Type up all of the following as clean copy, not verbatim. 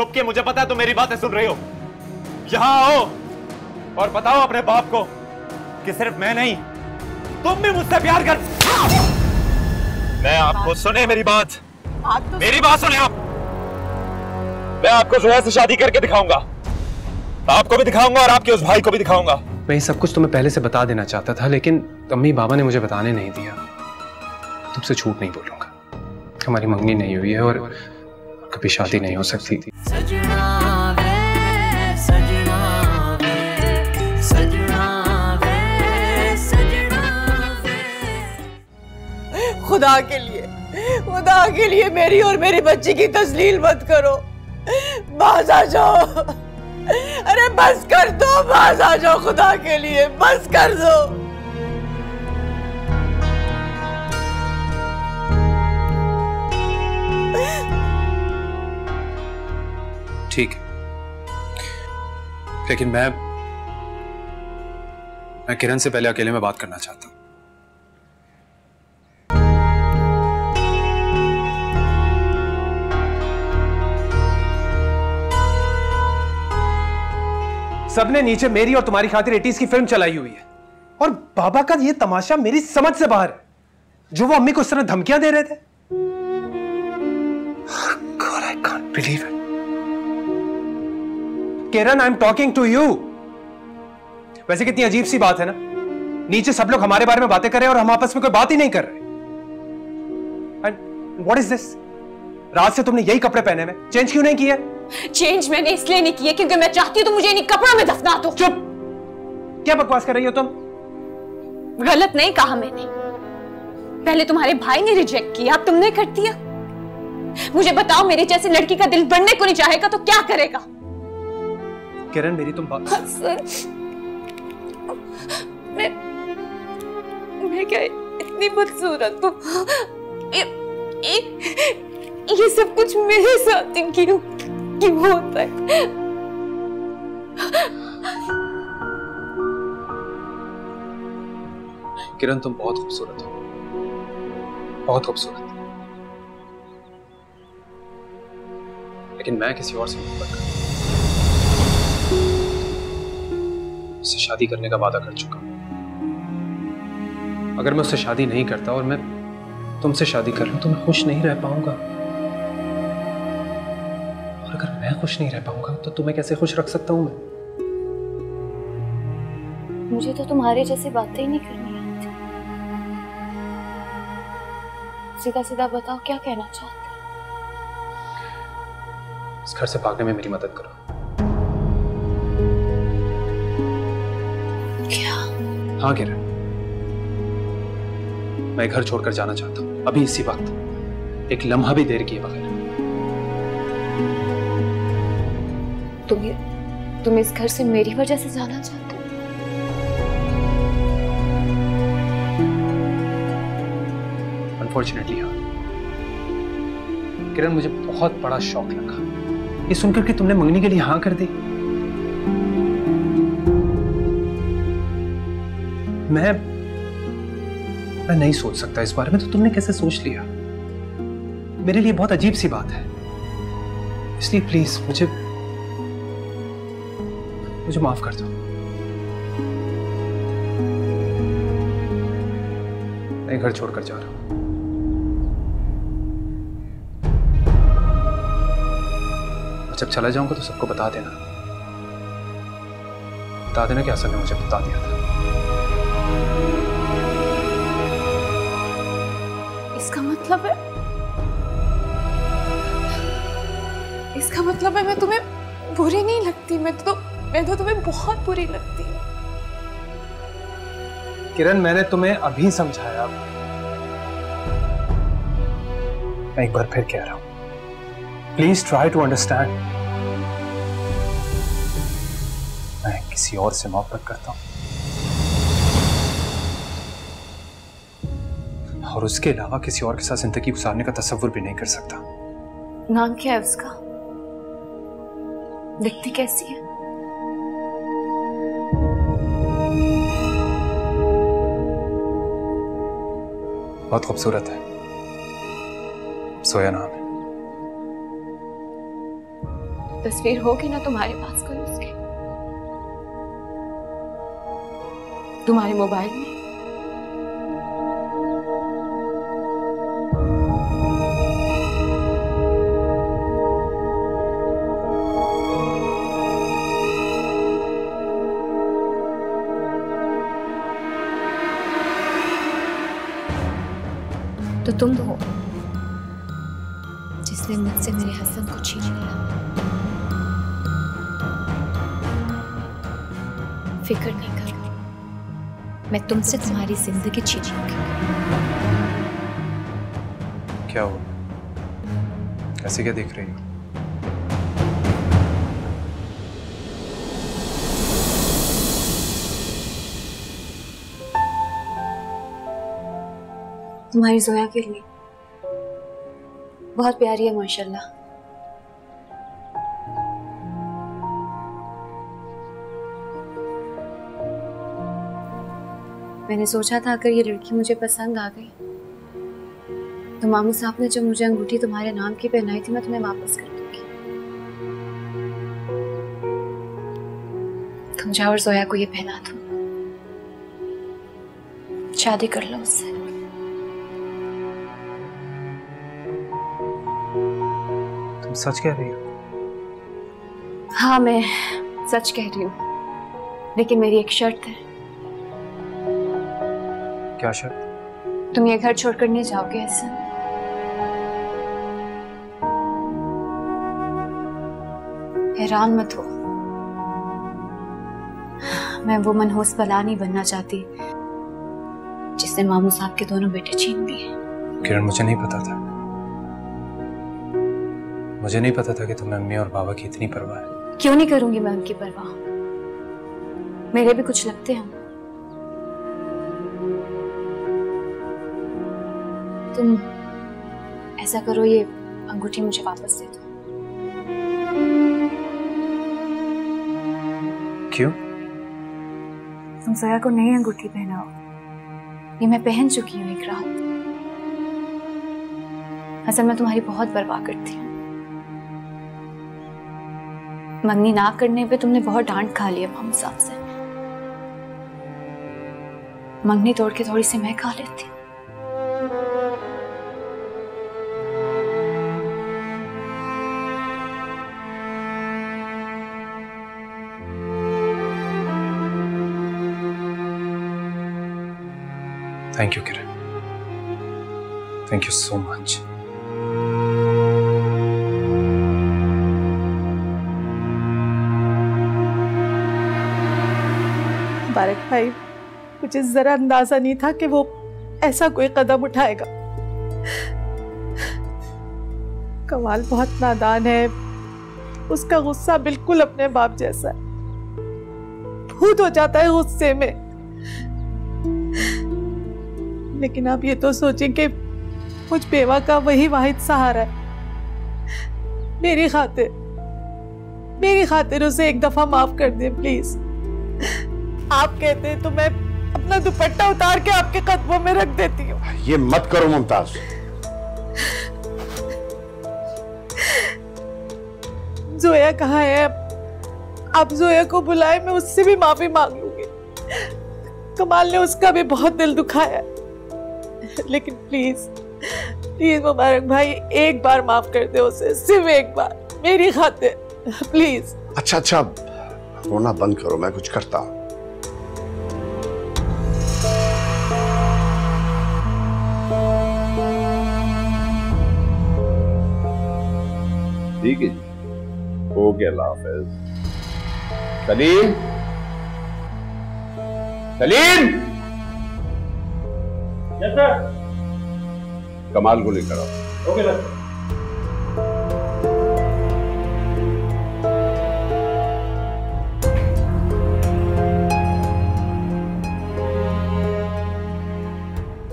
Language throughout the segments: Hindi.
छुप के, मुझे पता है तुम मेरी बातें सुन रही हो। यहां आओ और बताओ अपने बाप को कि सिर्फ मैं नहीं, तुम भी मुझसे प्यार कर। मैं आपको सुने मेरी बात, मेरी बात सुने आप। मैं आपको जोया से शादी करके दिखाऊंगा, आपको भी दिखाऊंगा और आपके उस भाई को भी दिखाऊंगा। मैं ये सब कुछ तुम्हें पहले से बता देना चाहता था, लेकिन अम्मी बाबा ने मुझे बताने नहीं दिया। तुमसे झूठ नहीं बोलूंगा, हमारी मंगनी नहीं हुई है और कभी शादी नहीं हो सकती थी। खुदा के लिए मेरी और मेरी बच्ची की तस्लील मत करो। बाज आ जाओ, अरे बस कर दो, बाज आ जाओ, खुदा के लिए बस कर दो। ठीक है, लेकिन मैं किरण से पहले अकेले में बात करना चाहता हूं। सबने नीचे मेरी और तुम्हारी खातिर 80s की फिल्म चलाई हुई है और बाबा का ये तमाशा मेरी समझ से बाहर है, जो वो अम्मी को उस तरह धमकियां दे रहे थे। God, I can't believe it. Kiran, I am talking to you. वैसे कितनी अजीब सी बात है ना, नीचे सब लोग हमारे बारे में बातें कर रहे हैं और हम आपस में कोई बात ही नहीं कर रहे। And what is this? रात से तुमने यही कपड़े पहने हुए, चेंज क्यों नहीं किया? चेंज मैंने इसलिए नहीं किया क्योंकि मैं चाहती हूं तुम मुझे इन्हीं कपड़ों में दफना दो। चुप! क्या बकवास कर रही हो तुम? गलत नहीं कहा मैंने। पहले तुम्हारे भाई ने रिजेक्ट किया, अब तुमने कर दिया। मुझे बताओ, मेरी जैसी लड़की का दिल बनने को नहीं चाहेगा तो क्या करेगा? किरण, मेरी तुम बात। मैं क्या इतनी बदसूरत हूँ? ये सब कुछ मेरे साथ ही क्यों होता है? किरण, तुम बहुत खूबसूरत हो, बहुत खूबसूरत। लेकिन मैं किसी और से मोहब्बत करता हूं, उससे शादी करने का वादा कर चुका हूं। अगर मैं उससे शादी नहीं करता और मैं तुमसे शादी कर लूं तो मैं खुश नहीं रह पाऊंगा। और अगर मैं खुश नहीं रह पाऊंगा तो तुम्हें कैसे खुश रख सकता हूं मैं? मुझे तो तुम्हारे जैसी बातें ही नहीं करनी आती। सीधा सीधा बताओ, क्या कहना चाहते हो? इस घर से भागने में मेरी मदद करो। क्या? हाँ किरण, मैं घर छोड़कर जाना चाहता हूं, अभी इसी वक्त, एक लम्हा भी देर किए बगैर। तुम इस घर से मेरी वजह से जाना चाहते हो? अनफॉर्चुनेटली हाँ किरण, मुझे बहुत बड़ा शौक लगा ये सुनकर कि तुमने मंगनी के लिए हाँ कर दी। मैं नहीं सोच सकता इस बारे में, तो तुमने कैसे सोच लिया? मेरे लिए बहुत अजीब सी बात है, इसलिए प्लीज मुझे माफ कर दो। मैं घर छोड़कर जा रहा हूं। जब चला जाऊंगा तो सबको बता देना कि असल में मुझे बता दिया था। इसका मतलब है मैं तुम्हें बुरी नहीं लगती? मैं तो तुम्हें बहुत बुरी लगती हूँ। किरण, मैंने तुम्हें अभी समझाया, मैं एक बार फिर कह रहा हूं, प्लीज ट्राई टू अंडरस्टैंड। मैं किसी और से मोहब्बत करता हूं और उसके अलावा किसी और के साथ जिंदगी गुजारने का तसव्वुर भी नहीं कर सकता। नाम क्या है उसका? दिखती कैसी है? बहुत खूबसूरत है, सोया नाम है। तस्वीर होगी ना तुम्हारे पास कोई उसकी, तुम्हारे मोबाइल में? तो तुम हो जिसने मुझसे मेरे हसन को छीन लिया। फिक्र नहीं करो, मैं तुमसे तुम्हारी जिंदगी छीन लूंगी। क्या हुआ? ऐसे क्या देख रही हो? तुम्हारी जोया के लिए, बहुत प्यारी है माशाल्लाह। मैंने सोचा था अगर ये लड़की मुझे पसंद आ गई तो मामू साहब ने जो मुझे अंगूठी तुम्हारे नाम की पहनाई थी मैं तुम्हें वापस कर दूंगी। तुम जाओ और जोया को ये पहना दो, शादी कर लो उससे। तुम सच कह रही हो? हाँ मैं सच कह रही हूँ, लेकिन मेरी एक शर्त है। क्या शर्त? तुम ये घर छोड़कर नहीं जाओगे ऐसा? हैरान मत हो, मैं वो मनहूस बला नहीं बनना चाहती जिसने मामू साहब के दोनों बेटे छीन लिए। किरण, मुझे नहीं पता था, मुझे नहीं पता था कि तुम्हें अम्मी और बाबा की इतनी परवाह है। क्यों नहीं करूंगी मैं उनकी परवाह, मेरे भी कुछ लगते हैं। तुम ऐसा करो, ये अंगूठी मुझे वापस दे दो। क्यों? तुम जोया को नई अंगूठी पहनाओ, ये मैं पहन चुकी हूँ एक रात। असल मैं तुम्हारी बहुत परवाह करती हूँ। मंगनी ना करने पे तुमने बहुत डांट खा लिया मामू साहब से। मंगनी तोड़ के थोड़ी सी मैं खा लेती। Thank you Kiran, thank you so much. Mubarak भाई, मुझे जरा अंदाजा नहीं था कि वो ऐसा कोई कदम उठाएगा। कमाल बहुत नादान है, उसका गुस्सा बिल्कुल अपने बाप जैसा है, भूत हो जाता है गुस्से में। लेकिन आप ये तो सोचें कि मुझ बेवा का वही वाहिद सहारा है। मेरी खातिर उसे एक दफा माफ कर दे प्लीज। आप कहते हैं तो मैं अपना दुपट्टा उतार के आपके कदमों में रख देती हूँ। ये मत करो मुमताज। जोया कहाँ है? आप जोया को बुलाए, मैं उससे भी माफी मांग लूंगी। कमाल ने उसका भी बहुत दिल दुखाया, लेकिन प्लीज मुबारक भाई एक बार माफ कर दे उसे, सिर्फ एक बार मेरी खातिर प्लीज। अच्छा रोना बंद करो, मैं कुछ करता हूँ। ठीक है जी, ओके, अल्लाह हाफ़िज़। Salim, yes sir. कमाल को लेकर आओ। Okay sir.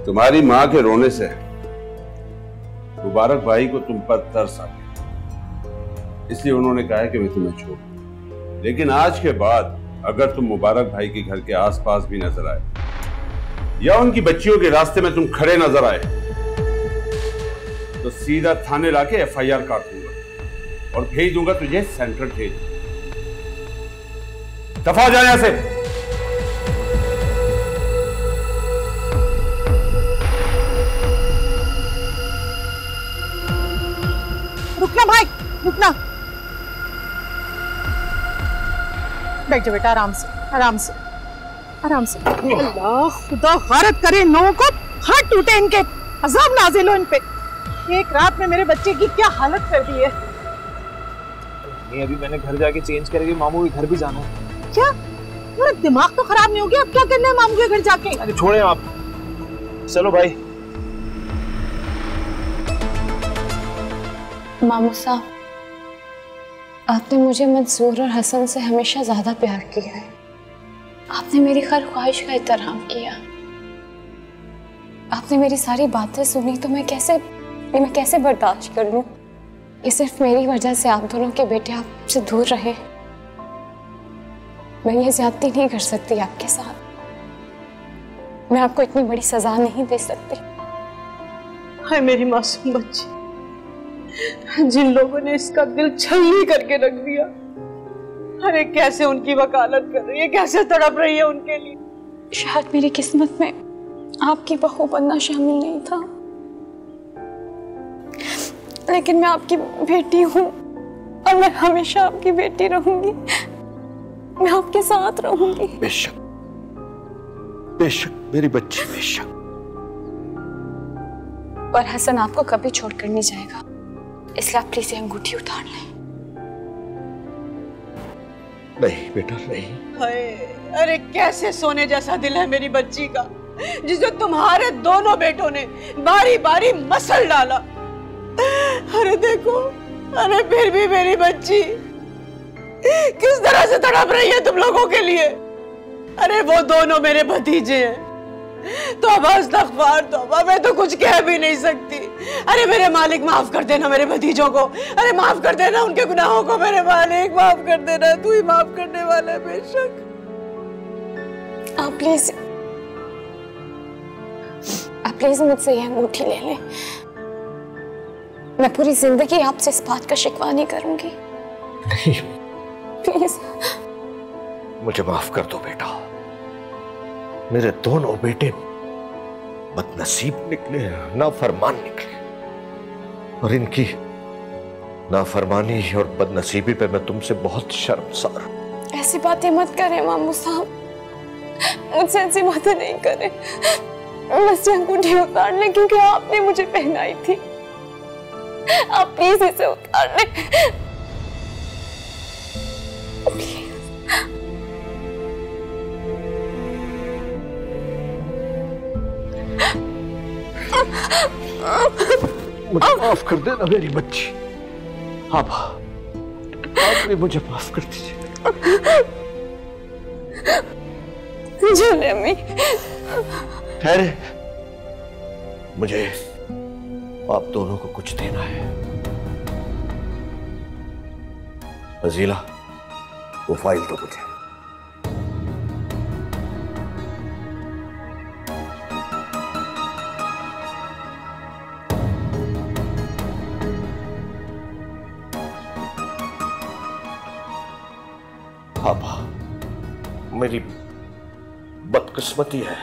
तुम्हारी माँ के रोने से मुबारक भाई को तुम पर तरस आ गया, इसलिए उन्होंने कहा है कि मैं तुम्हें छोड़ दूं। लेकिन आज के बाद अगर तुम मुबारक भाई के घर के आसपास भी नजर आए या उनकी बच्चियों के रास्ते में तुम खड़े नजर आए तो सीधा थाने लाके FIR काट दूंगा। और भेज दूंगा तुझे सेंट्रल जेल। दफा हो जाए यहां से। रुकना भाई, रुकना। बैठ जाओ बेटा, आराम से आराम से आराम से। अल्लाह खुदा गारत करे इन लोगों को, हाथ टूटे इनके, अजाब नाजिल हो इन पे। एक रात में मेरे बच्चे की क्या हालत कर दी है। नहीं, अभी मैंने घर जाके चेंज करके मामू के घर भी जाना है। क्या मेरा दिमाग तो खराब नहीं हो गया? अब क्या करना है मामू के घर जाके? अरे छोड़े आप, चलो भाई। मामू साहब, आपने मुझे मंसूर और हसन से हमेशा ज्यादा प्यार किया है। आपने मेरी हर ख्वाहिश का एहतराम किया। आपने मेरी सारी बातें सुनी, तो मैं कैसे बर्दाश्त कर लूं? ये सिर्फ मेरी वजह से आप दोनों के बेटे आपसे दूर रहे। मैं ये ज्यादती नहीं कर सकती आपके साथ। मैं आपको इतनी बड़ी सजा नहीं दे सकती। हाय मेरी मासूम बच्ची, जिन लोगों ने इसका दिल छलनी करके रख दिया। अरे कैसे उनकी वकालत कर रही है, कैसे तड़प रही है उनके लिए। शायद मेरी किस्मत में आपकी बहू बनना शामिल नहीं था, लेकिन मैं आपकी बेटी हूँ और मैं हमेशा आपकी बेटी रहूंगी। मैं आपके साथ रहूंगी। बेशक बेशक मेरी बच्ची, बेशक। और हसन आपको कभी छोड़कर नहीं जाएगा, इसलिए आप प्लीज ये अंगूठी उतार लें। नहीं बेटा नहीं। हाय, अरे कैसे सोने जैसा दिल है मेरी बच्ची का, जिसे तुम्हारे दोनों बेटों ने बारी बारी मसल डाला। अरे देखो, अरे फिर भी मेरी बच्ची किस तरह से तड़प रही है तुम लोगों के लिए। अरे वो दोनों मेरे भतीजे हैं। तौबा इस्तग़फ़ार तौबा, मैं तो कुछ कह भी नहीं सकती। अरे मेरे मालिक माफ कर देना मेरे भतीजों को, अरे माफ कर देना उनके गुनाहों को। मेरे मालिक माफ कर देना, तू ही माफ करने वाला है बेशक। आप प्लीज मुझसे यह अंगूठी ले लें। मैं पूरी जिंदगी आपसे इस बात का शिकवा नहीं करूंगी। नहीं, प्लीज मुझे माफ कर दो बेटा। मेरे दोनों बेटे बदनसीब निकले, नाफरमान निकले, और इनकी नाफरमानी और बदनसीबी पे मैं तुमसे बहुत शर्मसार हूं। ऐसी बातें मत करें मामू साहब, मुझसे ऐसी बातें नहीं करें। बस अंगूठी उतार लें, क्योंकि आपने मुझे पहनाई थी। आप प्लीज इसे उतार लें। मुझे माफ कर देना मेरी बच्ची। आप भी मुझे माफ कर दीजिए। झूले अम्मी, ठहरे, मुझे आप दोनों को कुछ देना है। फजीला, वो फाइल दो मुझे। पापा, मेरी बदकिस्मती है।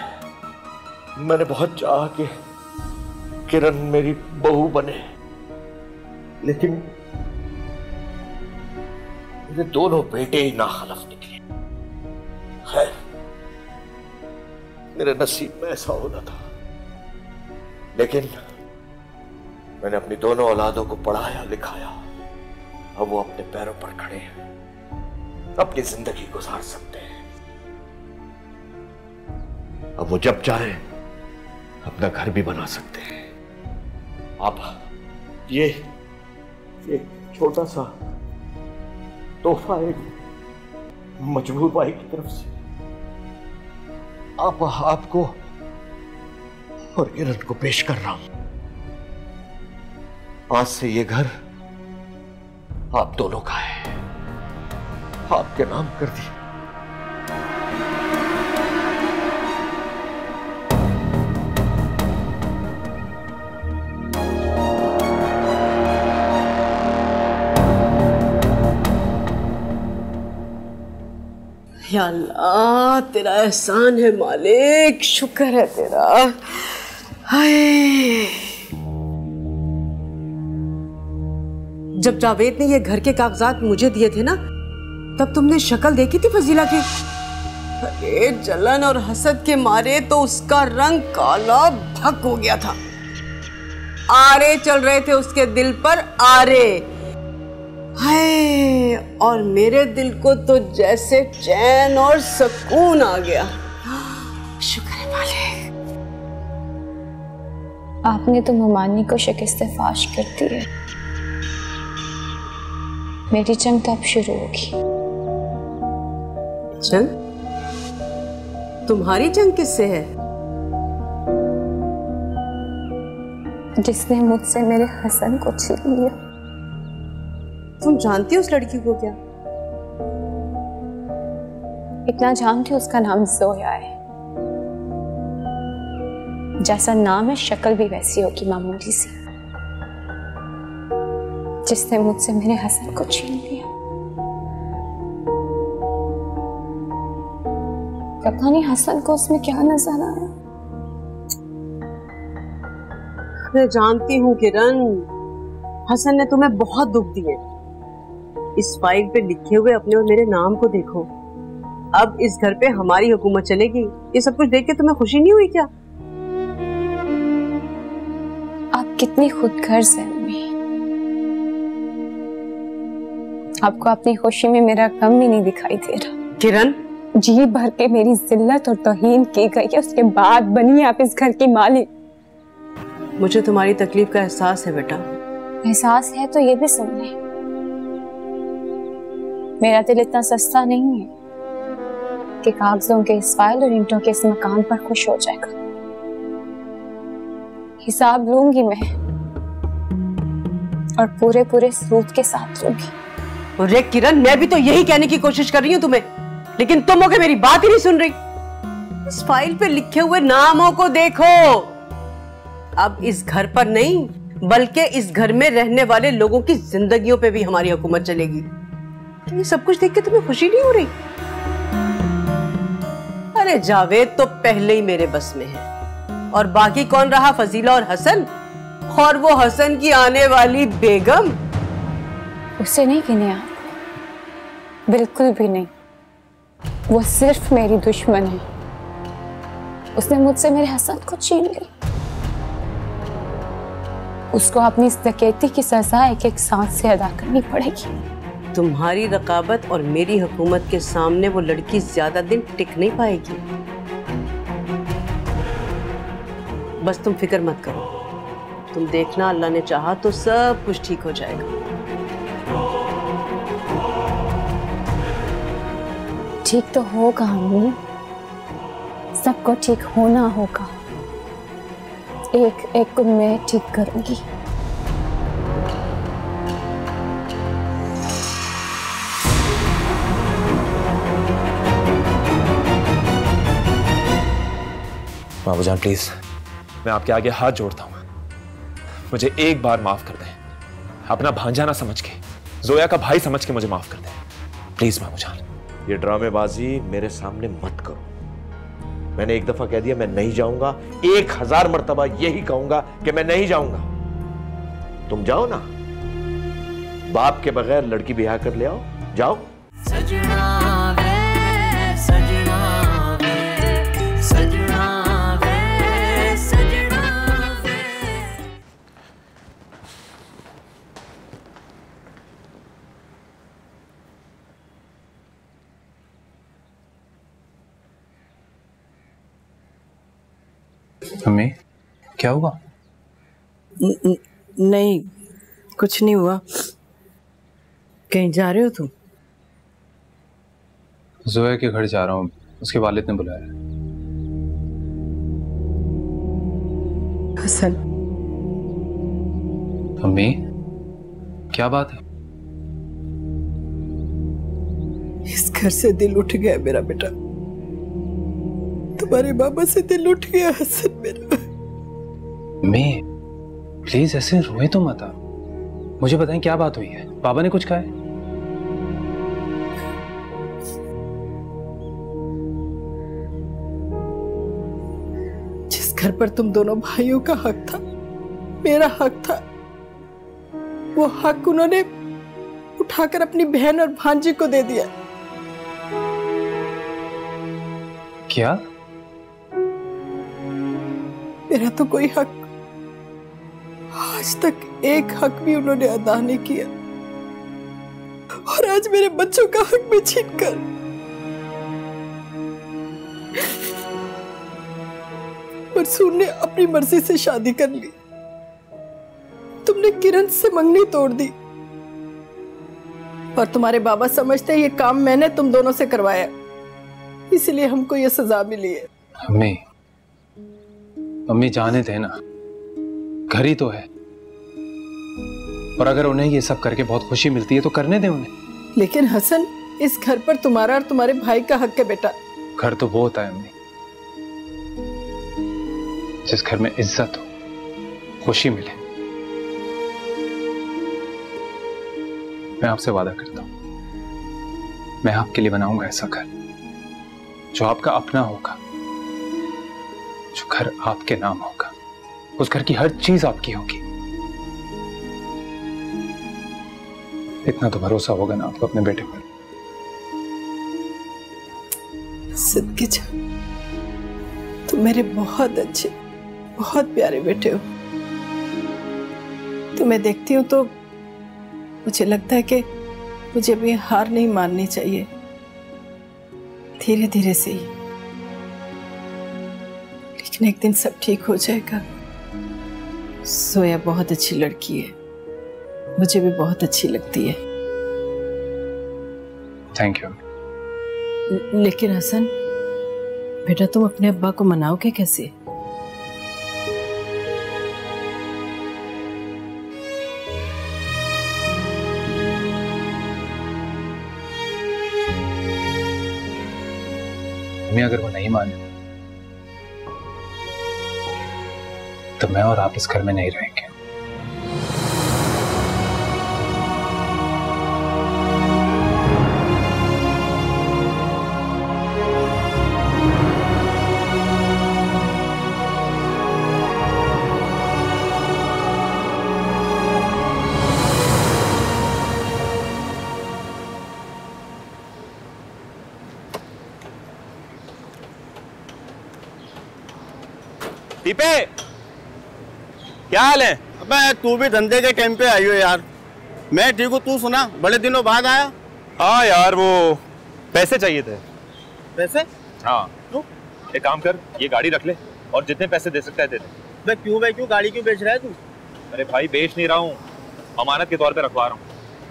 मैंने बहुत चाहा कि किरण मेरी बहू बने, लेकिन मेरे दोनों बेटे ही नाखलफ निकले। खैर, मेरे नसीब में ऐसा होना था, लेकिन मैंने अपनी दोनों औलादों को पढ़ाया लिखाया। अब वो अपने पैरों पर खड़े हैं, अपनी जिंदगी गुजार सकते हैं। अब वो जब चाहे अपना घर भी बना सकते हैं। आप ये छोटा सा तोहफा एक मजबूर भाई की तरफ से आपको और किरण को पेश कर रहा हूं। आज से ये घर आप दोनों का है, आपके नाम कर दिया। या अल्लाह, तेरा एहसान है मालिक, शुक्र है तेरा। हाय, जब जावेद ने ये घर के कागजात मुझे दिए थे ना, तब तुमने शक्ल देखी थी फजीला की? अरे जलन और हसद के मारे तो उसका रंग काला भक हो गया था। आरे चल रहे थे उसके दिल पर, आरे। हाय, और मेरे दिल को तो जैसे चैन और सुकून आ गया। शुक्र है मालिक। आपने तो मुमानी को शिकस्त फाश कर दी है। मेरी जंग तो अब शुरू होगी। जंग? तुम्हारी जंग किससे है? जिसने मुझसे मेरे हसन को छीन लिया। तुम जानती हो उस लड़की को क्या? इतना जानती हूँ, उसका नाम जोया है। जैसा नाम है शक्ल भी वैसी होगी, मामूली सी। जिसने मुझसे मेरे हसन को छीन लिया। पता नहीं हसन को उसमें क्या नजर आया। मैं जानती हूँ किरण, हसन ने तुम्हें बहुत दुख दिए। इस फाइल पे लिखे हुए अपने और मेरे नाम को देखो। अब इस घर पे हमारी हुकूमत चलेगी। ये सब कुछ देख के तुम्हें खुशी नहीं हुई क्या? आप कितनी खुदगर्ज हैं अम्मी। आपको अपनी खुशी में मेरा गम भी नहीं दिखाई दे रहा। किरण, जी भर के मेरी जिल्लत और तौहीन की गई है, उसके बाद बनी आप इस घर की मालिक। मुझे तुम्हारी तकलीफ का एहसास है बेटा। एहसास है तो ये भी सुन ले, मेरा दिल इतना सस्ता नहीं है कि कागजों के इस फाइल और ईंटों के इस मकान पर खुश हो जाएगा। हिसाब लूंगी मैं, और पूरे पूरे सबूत के साथ लूंगी। अरे किरण, मैं भी तो यही कहने की कोशिश कर रही हूँ तुम्हें, लेकिन तुम होके मेरी बात ही नहीं सुन रही। इस फाइल पे लिखे हुए नामों को देखो। अब इस घर पर नहीं, बल्कि इस घर में रहने वाले लोगों की जिंदगियों पे भी हमारी हुकूमत चलेगी। ये सब कुछ देख के तुम्हें खुशी नहीं हो रही? अरे जावेद तो पहले ही मेरे बस में है, और बाकी कौन रहा? फजीला और हसन, और वो हसन की आने वाली बेगम। उसे नहीं गिने आप, बिल्कुल भी नहीं। वो सिर्फ मेरी दुश्मन है। उसने मुझसे मेरे हसन को छीन लिया। उसको अपनी इस डकैती की सजा एक एक सांस से अदा करनी पड़ेगी। तुम्हारी रकाबत और मेरी हुकूमत के सामने वो लड़की ज्यादा दिन टिक नहीं पाएगी। बस तुम फिक्र मत करो, तुम देखना, अल्लाह ने चाहा तो सब कुछ ठीक हो जाएगा। ठीक तो होगा अम्मी, सबको ठीक होना होगा। एक एक को मैं ठीक करूंगी। बाबूजान प्लीज, मैं आपके आगे हाथ जोड़ता हूं, मुझे एक बार माफ कर दें। अपना भांजा ना समझ के, जोया का भाई समझ के मुझे माफ कर दें प्लीज बाबूजान। ये ड्रामेबाजी मेरे सामने मत करो। मैंने एक दफा कह दिया मैं नहीं जाऊंगा, 1000 मर्तबा यही कहूंगा कि मैं नहीं जाऊंगा। तुम जाओ ना, बाप के बगैर लड़की ब्याह कर ले आओ, जाओ। सजना वे, सजना वे, सजना वे, सजना वे। अम्मी, क्या हुआ? नहीं, कुछ नहीं हुआ। कहीं जा रहे हो तुम? जोया के घर जा रहा हूँ, उसके वालिद ने बुलाया। हसन। अम्मी, क्या बात है? इस घर से दिल उठ गया मेरा बेटा, तुम्हारे बाबा से दिल उठ गया हसन मेरा। मैं प्लीज ऐसे रोए तो मत। मुझे बताएं क्या बात हुई है? बाबा ने कुछ कहा है? घर पर तुम दोनों भाइयों का हक था, मेरा हक था। वो हक उन्होंने उठाकर अपनी बहन और भांजी को दे दिया। क्या? मेरा तो कोई हक, आज तक एक हक भी उन्होंने अदा नहीं किया, और आज मेरे बच्चों का हक भी छीनकर। परसून ने अपनी मर्जी से शादी कर ली, तुमने किरण से मंगनी तोड़ दी, और तुम्हारे बाबा समझते हैं ये काम मैंने तुम दोनों से करवाया, इसलिए हमको ये सजा मिली है। मम्मी जाने थे ना, घर ही तो है, और अगर उन्हें ये सब करके बहुत खुशी मिलती है तो करने दे उन्हें। लेकिन हसन, इस घर पर तुम्हारा और तुम्हारे भाई का हक है बेटा। घर तो वो होता है अम्मी जिस घर में इज्जत हो, खुशी मिले। मैं आपसे वादा करता हूं, मैं आपके लिए बनाऊंगा ऐसा घर जो आपका अपना होगा, जो घर आपके नाम होगा, उस घर की हर चीज आपकी होगी। इतना तो भरोसा होगा ना आपको अपने बेटे पर। सदके जा, तुम मेरे बहुत अच्छे, बहुत प्यारे बेटे हो। तुम्हें देखती हूँ तो मुझे लगता है कि मुझे अभी हार नहीं माननी चाहिए, धीरे धीरे से ही, लेकिन एक दिन सब ठीक हो जाएगा। सोया बहुत अच्छी लड़की है, मुझे भी बहुत अच्छी लगती है। Thank you. लेकिन हसन बेटा, तुम अपने अब्बा को मनाओगे कैसे? अगर वो नहीं माने तो मैं और आप इस घर में नहीं रहेंगे। टीपे, क्या हाल है? अबे तू भी धंधे के टाइम पे आई हो यार। मैं ठीक हूँ, तू सुना? बड़े दिनों बाद आया। हाँ यार, वो पैसे चाहिए थे। पैसे? हाँ। क्यों? एक काम कर, ये गाड़ी रख ले और जितने पैसे दे सकता है दे दे। बे क्यों भाई, क्यों गाड़ी क्यों बेच रहा है तू? अरे भाई, बेच नहीं रहा हूँ, अमानत के तौर पे रखवा रहा हूँ।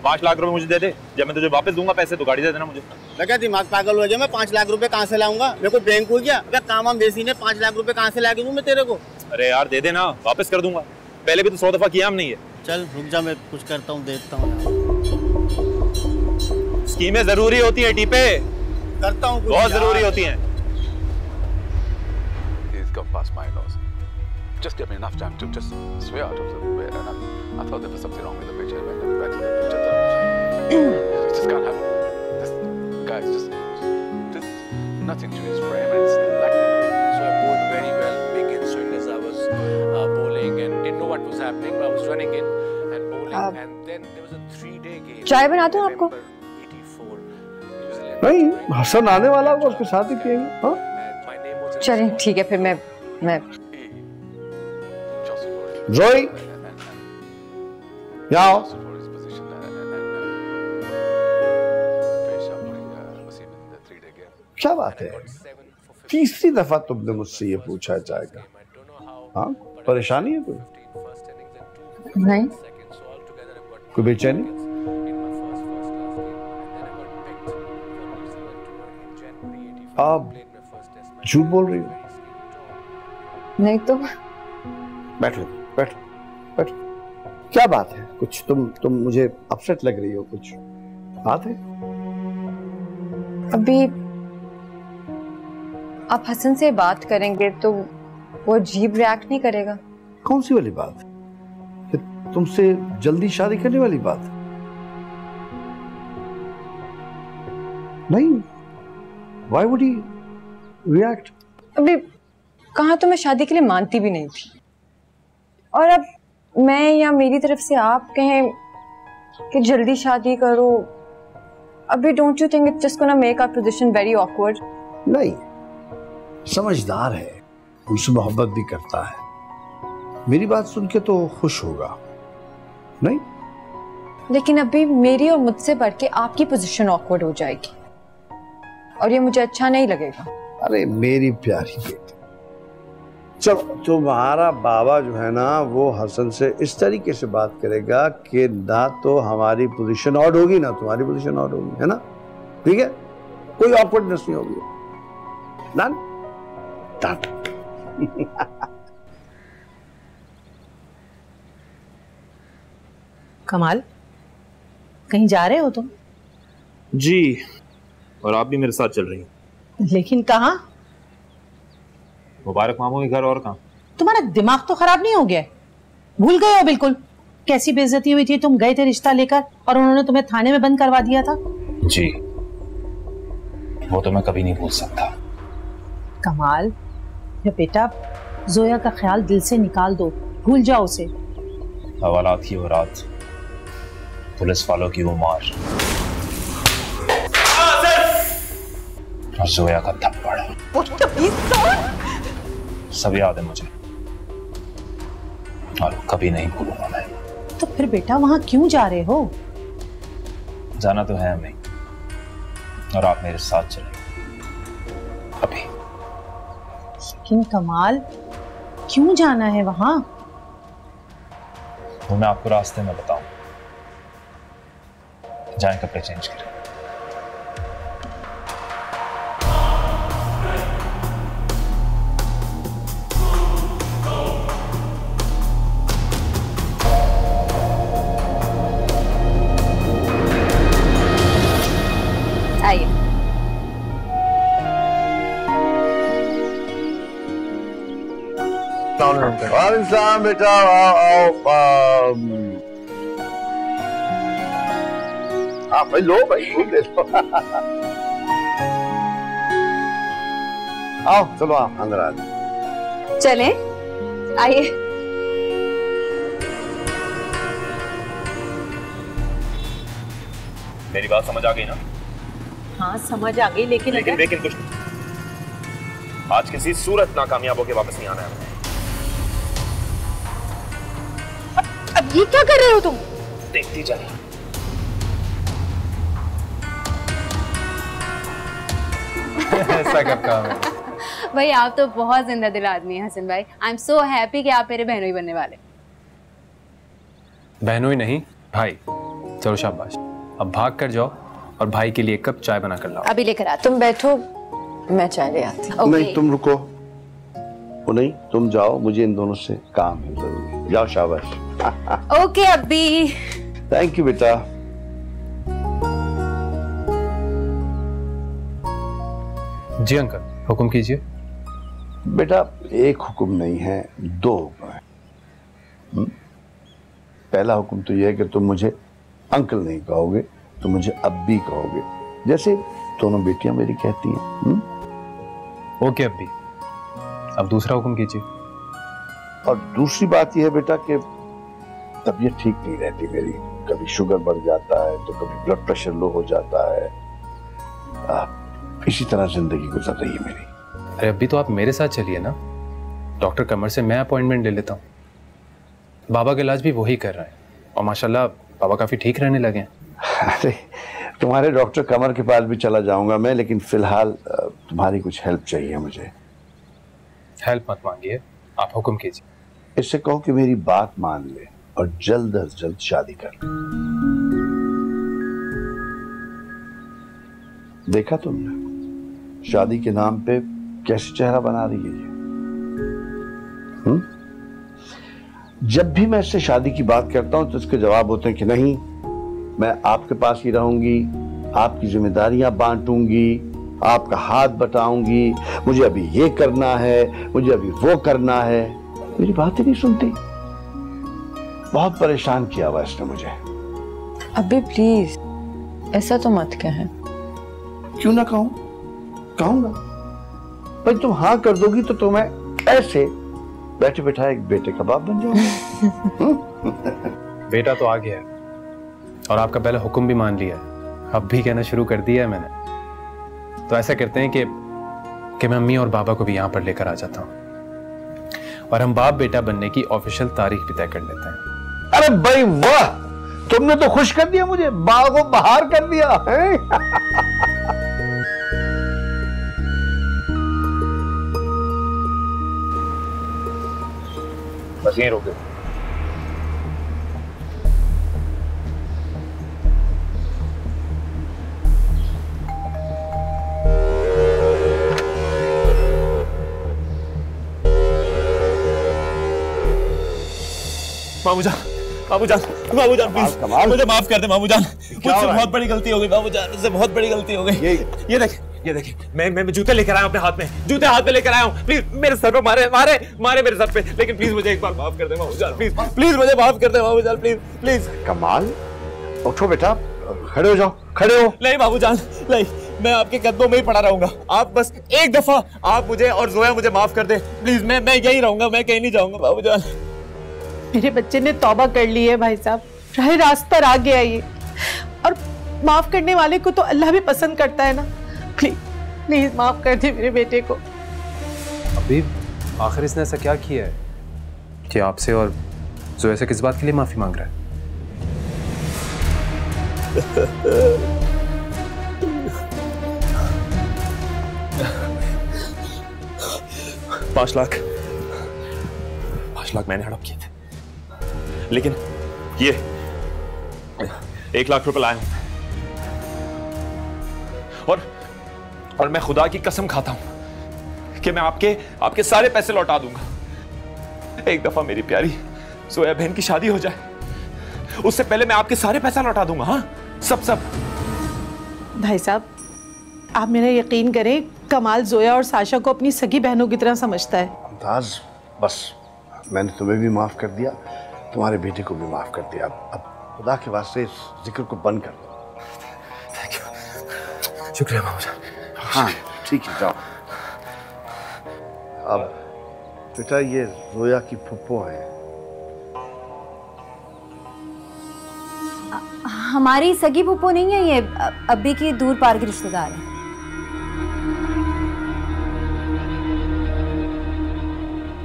5 लाख रुपए मुझे दे दे, जब मैं तुझे वापस दूंगा पैसे तो गाड़ी दे देना मुझे। मैं क्या दिमाग पागल हो गया? मैं 5 लाख रुपए कहाँ से लाऊंगा? मेरे को बैंक हो गया? क्या काम हम बेसी ने 5 लाख रुपए कहाँ से ला के दूं मैं तेरे को? अरे यार दे देना, वापस कर दूंगा। पहले भी तो 100 दफा किया हम नहीं है। चल रुक जा, मैं कुछ करता हूँ, देखता हूँ। स्कीमें जरूरी होती है टीपे, करता हूँ, बहुत जरूरी होती हैं। Just give me enough time to just sway out of the way, and I thought there was something wrong with the picture. When I read the picture, it just can't happen. This guy's just nothing to his frame, and it's like. So I bowled very well, big in swing as I was bowling, and didn't know what was happening, but I was running in and bowling, and then there was a 3-day game. चाय बना दूं आपको? नहीं, हसन आने वाला होगा, उसके साथ ही पिएंगे। हाँ? चलें ठीक है, फिर मैं जोई, यहाँ आओ। क्या बात है? तीसरी दफा तुमने मुझसे ये पूछा चाय का। हाँ, परेशानी है कोई? नहीं। कोई बेचैनी? आप झूठ बोल रही हो। नहीं तो। बैठो बैठो बैठो। क्या बात है? कुछ तुम मुझे अपसेट लग रही हो, कुछ बात है? अभी आप हसन से बात करेंगे तो वो अजीब रिएक्ट नहीं करेगा? कौन सी वाली बात? तुमसे जल्दी शादी करने वाली बात? नहीं, why would he react? अभी कहा तो मैं शादी के लिए मानती भी नहीं थी, और अब मैं या मेरी तरफ से आप कहें कि जल्दी शादी करो, अभी don't you think it's just gonna make our position very awkward? नहीं, समझदार है, मुझसे मोहब्बत भी करता है, मेरी बात सुन के तो खुश होगा। नहीं, लेकिन अभी मेरी और मुझसे बढ़ के आपकी पोजीशन ऑकवर्ड हो जाएगी और ये मुझे अच्छा नहीं लगेगा। अरे मेरी प्यारी बेटी, चलो तुम्हारा बाबा जो है ना वो हसन से इस तरीके से बात करेगा कि ना तो हमारी पोजीशन ऑड होगी ना तुम्हारी पोजीशन ऑड होगी, है ना? ठीक है, कोई ऑकवर्डनेस नहीं होगी। Done done. कमाल, कहीं जा रहे हो तुम? जी, और आप भी मेरे साथ चल रही हैं। लेकिन कहाँ? मुबारक मामू के घर, और कहाँ? तुम्हारा दिमाग तो खराब नहीं हो गया? भूल गए हो बिल्कुल? कैसी बेइज्जती हुई थी, तुम गए थे रिश्ता लेकर और उन्होंने तुम्हें थाने में बंद करवा दिया था। जी, वो तो मैं कभी नहीं भूल सकता। कमाल, ये बेटा जोया का ख्याल दिल से निकाल दो, भूल जाओ उसे। हवालात की वो रात, पुलिस वालों की वो मार, और जोया का थप्पड़, सब याद है मुझे और कभी नहीं भूलूंगा मैं। तो फिर बेटा वहां क्यों जा रहे हो? जाना तो है हमें, और आप मेरे साथ चले अभी। लेकिन कमाल, क्यों जाना है वहां? वो मैं आपको रास्ते में बताऊं। जाएं, कपड़े चेंज करें। आइए। वालेकुम बेटा, आओ हाँ भाई, लो भाई, ले लो। आओ, चलो आप अंदर आ जाओ। चलें, आइए। मेरी बात समझ आ गई ना? हाँ समझ आ गई, लेकिन कुछ नहीं। आज किसी सूरत नाकामयाब होके वापस नहीं आना है हमें। अब ये क्या कर रहे हो तुम? देखती जाइए। ऐसा कब काम है? भाई आप तो बहुत जिंदा दिल आदमी हैं हसन भाई। आई एम सो हैप्पी कि आप मेरे बहनोई बनने वाले। बहनोई नहीं भाई। चलो शाबाश, अब भाग कर जाओ और भाई के लिए एक कप चाय बना कर लाओ। अभी लेकर आती। तुम बैठो, मैं चाय ले आती हूँ। नहीं, तुम रुको। वो नहीं, तुम जाओ, मुझे इन दोनों से काम है जरूरी। जाओ, शाबाश। ओके अब्बी। थैंक यू बेटा। जी अंकल, हुक्म कीजिए। बेटा एक हुक्म नहीं है, दो हुक्म है। पहला हुक्म तो यह है कि तुम मुझे अंकल नहीं कहोगे, तुम मुझे अब्बी कहोगे, जैसे दोनों बेटियां मेरी कहती हैं। ओके अब्बी। अब दूसरा हुक्म कीजिए। और दूसरी बात यह है बेटा कि तबीयत ठीक नहीं रहती मेरी, कभी शुगर बढ़ जाता है तो कभी ब्लड प्रेशर लो हो जाता है। इसी तरह जिंदगी गुजर रही है मेरी। अरे अभी तो आप मेरे साथ चलिए ना, डॉक्टर कमर से मैं अपॉइंटमेंट ले लेता हूँ। बाबा का इलाज भी वही कर रहे हैं और माशाल्लाह बाबा काफी ठीक रहने लगे हैं। अरे तुम्हारे डॉक्टर कमर के पास भी चला जाऊंगा मैं, लेकिन फिलहाल तुम्हारी कुछ हेल्प चाहिए मुझे। हेल्प मत मांगिए, आप हुक्म कीजिए। इससे कहो कि मेरी बात मान ले और जल्द अज जल्द शादी कर ले। देखा तुमने शादी के नाम पे कैसे चेहरा बना रही है ये? जब भी मैं इससे शादी की बात करता हूं तो इसके जवाब होते हैं कि नहीं, मैं आपके पास ही रहूंगी, आपकी जिम्मेदारियां बांटूंगी, आपका हाथ बटाऊंगी, मुझे अभी ये करना है, मुझे अभी वो करना है। मेरी बात ही नहीं सुनती। बहुत परेशान किया हुआ इसने मुझे। अभी प्लीज ऐसा तो मत कहें। क्यों ना कहूं? कहूंगा। भाई तुम हाँ कर दोगी तो मैं ऐसे बैठे बैठा एक बेटे का बाप बन जाओ। बेटा तो आ गया है और आपका पहले हुक्म भी मान लिया है, अब भी कहना शुरू कर दिया है मैंने। तो ऐसा करते हैं कि मैं अम्मी और बाबा को भी यहाँ पर लेकर आ जाता हूँ और हम बाप बेटा बनने की ऑफिशियल तारीख भी तय कर लेते हैं। अरे भाई वाह, तुमने तो खुश कर दिया मुझे, बागों बहार कर दिया है। बस यहीं रोके। मामूजान, मामूजान, मामूजान प्लीज मुझे माफ कर दे मामूजान, मुझसे बहुत बड़ी गलती हो गई मामूजान, मुझसे बहुत बड़ी गलती हो गई। ये देख मैं जूते लेकर आया अपने हाथ में, जूते हाथ में लेकर आया हूँ। प्लीज मेरे सर पे मारे मेरे सर पे, लेकिन प्लीज मुझे एक बार माफ कर दे मामूजान, प्लीज मुझे माफ कर दे मामूजान, प्लीज। कमाल, उठो बेटा, खड़े हो जाओ, खड़े हो। नहीं मामूजान नहीं, मैं आपके कदमों में ही पड़ा रहूंगा। आप बस एक दफा आप मुझे और जोया मुझे माफ कर दे प्लीज, मैं यही रहूंगा, मैं कहीं नहीं जाऊंगा मामूजान। मेरे बच्चे ने तौबा कर ली है भाई साहब, राह रास्त पर आ गया ये, और माफ करने वाले को तो अल्लाह भी पसंद करता है ना। प्लीज प्लीज माफ कर दे मेरे बेटे को। अभी आखिर इसने ऐसा क्या किया है कि आपसे और जोया से किस बात के लिए माफी मांग रहा है? 5 लाख मैंने हड़प किए थे, लेकिन ये 1 लाख रुपए लाया हूं, और मैं खुदा की कसम खाता हूं कि मैं आपके सारे पैसे लौटा दूंगा। एक दफा मेरी प्यारी जोया बहन की शादी हो जाए, उससे पहले मैं आपके सारे पैसा लौटा दूंगा। हाँ, सब। भाई साहब आप मेरा यकीन करें, कमाल जोया और साशा को अपनी सगी बहनों की तरह समझता है। मुमताज, बस मैंने तुम्हें भी माफ कर दिया, तुम्हारे बेटे को भी माफ कर दिया। अब खुदा के वास्ते इस जिक्र को बंद कर दो। थैंक यू, शुक्रिया मामूजान। हाँ ठीक है, जाओ। अब बेटा ये जोया की फुप्पो है। हमारी सगी फुप्पो नहीं है ये, अब्बी की दूर पार की रिश्तेदार है।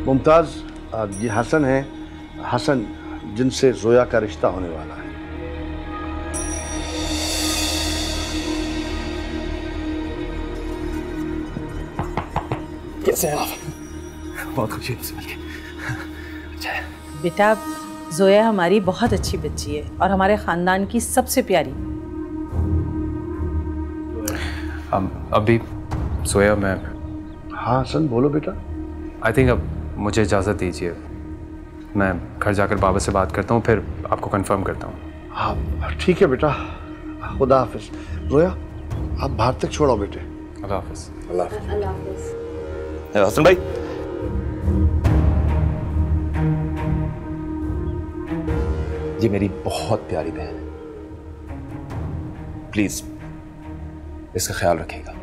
मुमताज, ये हसन है, हसन जिनसे जोया का रिश्ता होने वाला है। कैसे हैं आप? बहुत खुशी है मिलके। अच्छा है बेटा, जोया हमारी बहुत अच्छी बच्ची है और हमारे खानदान की सबसे प्यारी। अभी जोया, मैं हाँ हसन बोलो बेटा। आई थिंक अब मुझे इजाज़त दीजिए, मैं घर जाकर बाबा से बात करता हूँ, फिर आपको कंफर्म करता हूँ। हाँ ठीक है बेटा, खुदा हाफिज। जोया आप बाहर तक छोड़ो बेटे। अल्लाह हाफिज। अल्लाह हाफिज। हसन भाई, ये मेरी बहुत प्यारी बहन है, प्लीज इसका ख्याल रखिएगा।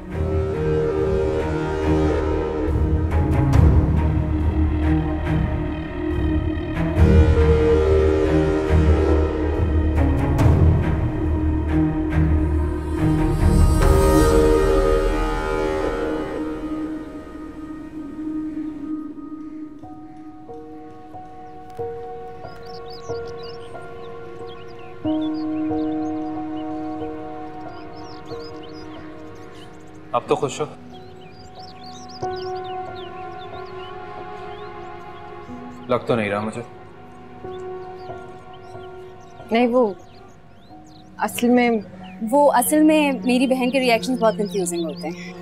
अब तो खुश हो? लग तो नहीं रहा मुझे। नहीं, वो असल में मेरी बहन के रिएक्शंस बहुत कंफ्यूजिंग होते हैं।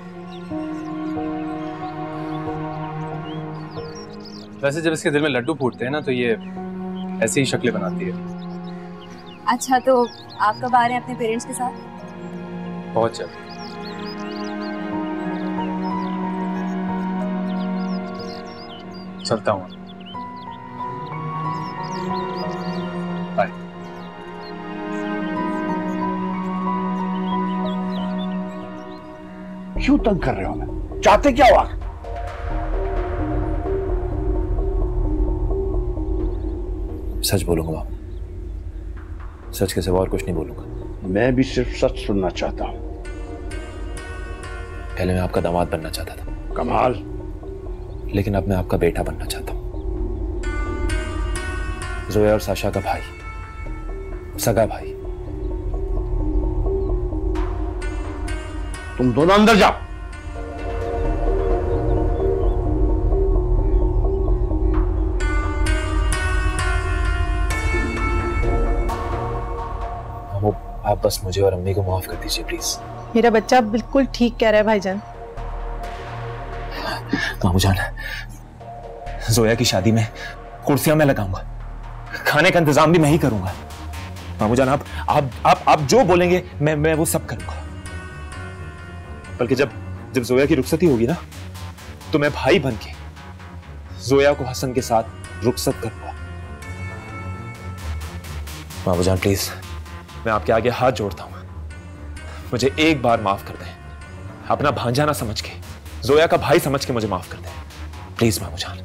वैसे जब इसके दिल में लड्डू फूटते हैं ना, तो ये ऐसी ही शक्लें बनाती है। अच्छा, तो आप कब आ रहे हैं अपने पेरेंट्स के साथ? बहुत जल्द। चलता हूँ। बाय। क्यों तंग कर रहे हो? मैं चाहते क्या हो? सच बोलूंगा बाबू, सच के सिवा और कुछ नहीं बोलूंगा। मैं भी सिर्फ सच सुनना चाहता हूं। पहले मैं आपका दामाद बनना चाहता था कमाल, लेकिन अब मैं आपका बेटा बनना चाहता हूं। जोया और साशा का भाई, सगा भाई। तुम दोनों अंदर जाओ। आप बस मुझे और अम्मी को माफ कर दीजिए प्लीज। मेरा बच्चा बिल्कुल ठीक कह रहा है भाईजान। मामू जान, जोया की शादी में कुर्सियां मैं लगाऊंगा, खाने का इंतजाम भी मैं ही करूंगा। मामू जान, आप जो बोलेंगे मैं वो सब करूंगा। बल्कि जब जोया की रुखसती होगी ना, तो मैं भाई बन के जोया को हसन के साथ रुखसत करूंगा। मामू जान प्लीज, मैं आपके आगे हाथ जोड़ता हूं, मुझे एक बार माफ कर दें। अपना भांजा ना समझ के, जोया का भाई समझ के मुझे माफ कर दें प्लीज मामू जान।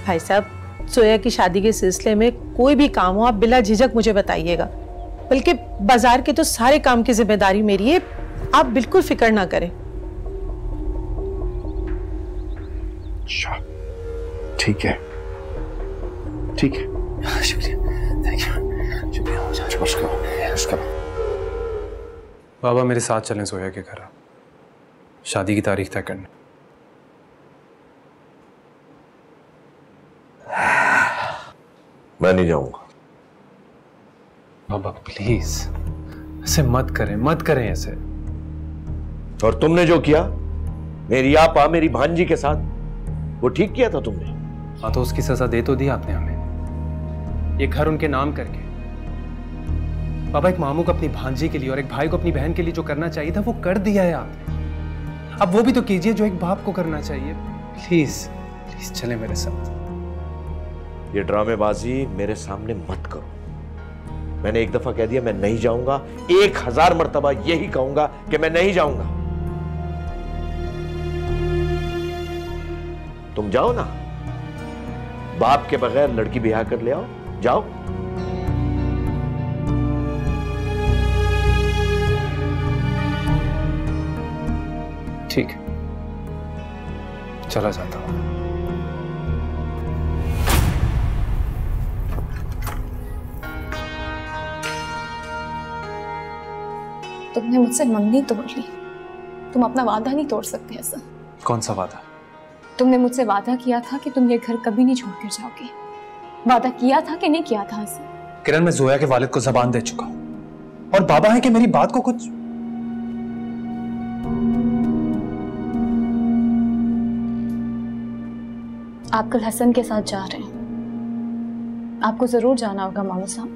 भाई साहब, जोया की शादी के सिलसिले में कोई भी काम हो आप बिला झिझक मुझे बताइएगा। बल्कि बाजार के तो सारे काम की जिम्मेदारी मेरी है, आप बिल्कुल फिक्र ना करें। अच्छा, ठीक है, ठीक है। शुक्रिया, थैंक यू, शुक्रिया। बाबा मेरे साथ चलें जोया के घर, शादी की तारीख तय करने। मैं नहीं जाऊंगा। बाबा प्लीज ऐसे मत करें ऐसे। और तुमने जो किया मेरी आपा मेरी भांजी के साथ, वो ठीक किया था तुमने। हाँ तो उसकी सजा दे तो दी आपने हमें, ये घर उनके नाम करके। बाबा एक मामू को अपनी भांजी के लिए और एक भाई को अपनी बहन के लिए जो करना चाहिए था वो कर दिया है आपने। अब वो भी तो कीजिए जो एक बाप को करना चाहिए। प्लीज प्लीज चले मेरे साथ। ये ड्रामेबाजी मेरे सामने मत करो। मैंने एक दफा कह दिया मैं नहीं जाऊंगा, 1000 मर्तबा यही कहूंगा कि मैं नहीं जाऊंगा। तुम जाओ ना, बाप के बगैर लड़की ब्याह कर ले आओ, जाओ। ठीक है, चला जाता हूं। तुमने मुझसे मंगनी तोड़ ली, तुम अपना वादा नहीं तोड़ सकते ऐसा। कौन सा वादा? तुमने मुझसे वादा किया था कि तुम ये घर कभी नहीं छोड़कर जाओगे। वादा किया था कि नहीं किया था ऐसा? किरण, मैं जोया के वालिद को जबान दे चुका हूं और बाबा है कि मेरी बात को कुछ। आप कल हसन के साथ जा रहे हैं, आपको जरूर जाना होगा मामू साहब।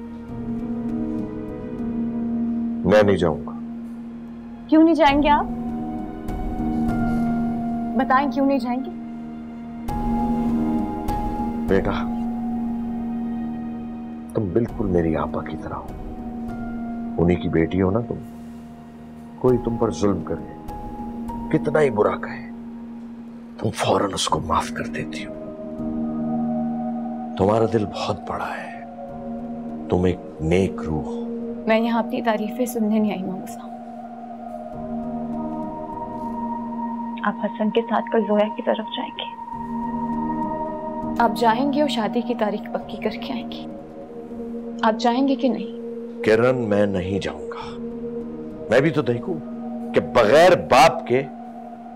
मैं नहीं जाऊंगा। क्यों नहीं जाएंगे आप? बताएं क्यों नहीं जाएंगे? बेटा, तुम बिल्कुल मेरी आपा की तरह हो, उन्हीं की बेटी हो ना तुम। कोई तुम पर जुल्म करे, कितना ही बुरा कहे, तुम फौरन उसको माफ कर देती हो। तुम्हारा दिल बहुत बड़ा है, तुम एक नेक रूह हो। मैं यहाँ अपनी तारीफें सुनने नहीं आई मामू साहब। आप हसन के साथ कल जोया की तरफ जाएंगे, आप जाएंगे और शादी की तारीख पक्की करके आएंगे। आप जाएंगे कि नहीं? किरण, मैं नहीं जाऊंगा। मैं भी तो देखूं कि बगैर बाप के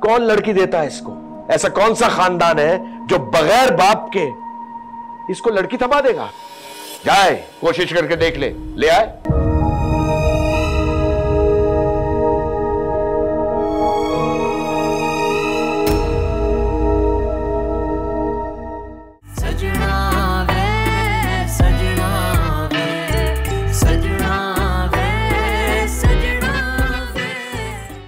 कौन लड़की देता है इसको। ऐसा कौन सा खानदान है जो बगैर बाप के इसको लड़की थमा देगा? जाए कोशिश करके देख ले आए।